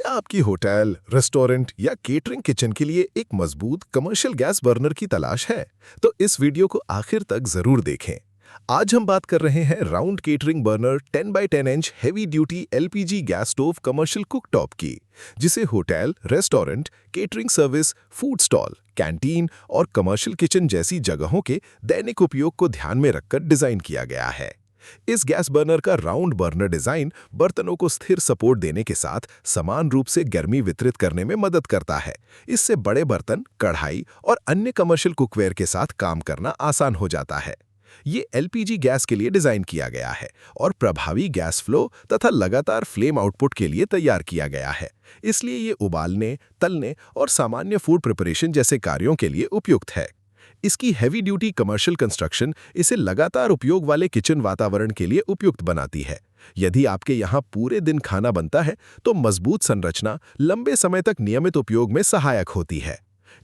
क्या आपकी hotel, restaurant या केटरिंग किचन के लिए एक मजबूत कमर्शियल गैस बर्नर की तलाश है? तो इस वीडियो को आखिर तक जरूर देखें। आज हम बात कर रहे हैं round catering burner 10 by 10 inch heavy duty LPG gas stove commercial cooktop की, जिसे hotel, restaurant, catering service, food stall, canteen और कमर्शियल किचन जैसी जगहों के दैनिक उपयोग को ध्यान में रखकर डिजाइन किया गया है। इस गैस बर्नर का राउंड बर्नर डिजाइन बर्तनों को स्थिर सपोर्ट देने के साथ समान रूप से गर्मी वितरित करने में मदद करता है। इससे बड़े बर्तन, कढ़ाई और अन्य कमर्शियल कुकवेयर के साथ काम करना आसान हो जाता है। ये एलपीजी गैस के लिए डिजाइन किया गया है और प्रभावी गैस फ्लो तथा लगातार फ्लेम आउटपुट के लिए तैयार किया गया है। इसलिए ये उबालने, तलने और सामान्य फूड प्रिपरेशन जैसे कार्यों के लिए उपयुक्त है। इसकी हैवी ड्यूटी कमर्शियल कंस्ट्रक्शन इसे लगातार उपयोग वाले किचन वातावरण के लिए उपयुक्त बनाती है। यदि आपके यहाँ पूरे दिन खाना बनता है, तो मजबूत संरचना लंबे समय तक नियमित उपयोग में सहायक होती है।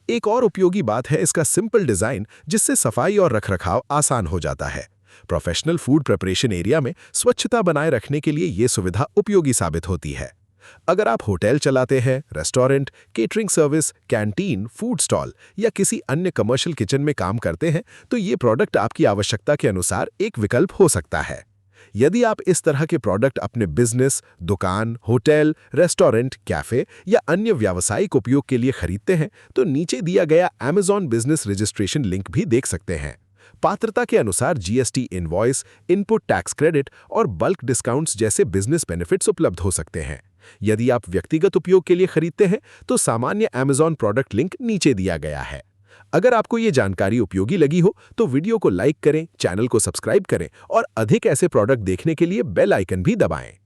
एक और उपयोगी बात है इसका सिंपल डिजाइन, जिससे सफाई और रखरखाव आसान हो जाता है। प्रोफेशनल फूड प्रिपरेशन एरिया में स्वच्छता बनाए रखने के लिए ये सुविधा उपयोगी साबित होती है। अगर आप होटल चलाते हैं, restaurant, catering service, canteen, food stall या किसी अन्य कमर्शियल किचन में काम करते हैं, तो ये प्रोडक्ट आपकी आवश्यकता के अनुसार एक विकल्प हो सकता है। यदि आप इस तरह के प्रोडक्ट अपने बिजनेस, दुकान, होटल, रेस्टोरेंट, कैफे या अन्य व्यावसायिक उपयोग के लिए खरीदते हैं, तो नीचे दिया गया Amazon बिजनेस रजिस्ट्रेशन लिंक भी देख सकते हैं। पात्रता के अनुसार GST invoice, input tax credit और बल्क डिस्काउंट्स जैसे बिजनेस बेनिफिट्स उपलब्ध हो सकते हैं। यदि आप व्यक्तिगत उपयोग के लिए खरीदते हैं, तो सामान्य Amazon प्रोडक्ट लिंक नीचे दिया गया है। अगर आपको ये जानकारी उपयोगी लगी हो, तो वीडियो को लाइक करें, चैनल को सब्सक्राइब करें और अधिक ऐसे प्रोडक्ट देखने के लिए बेल आइकन भी दबाएं।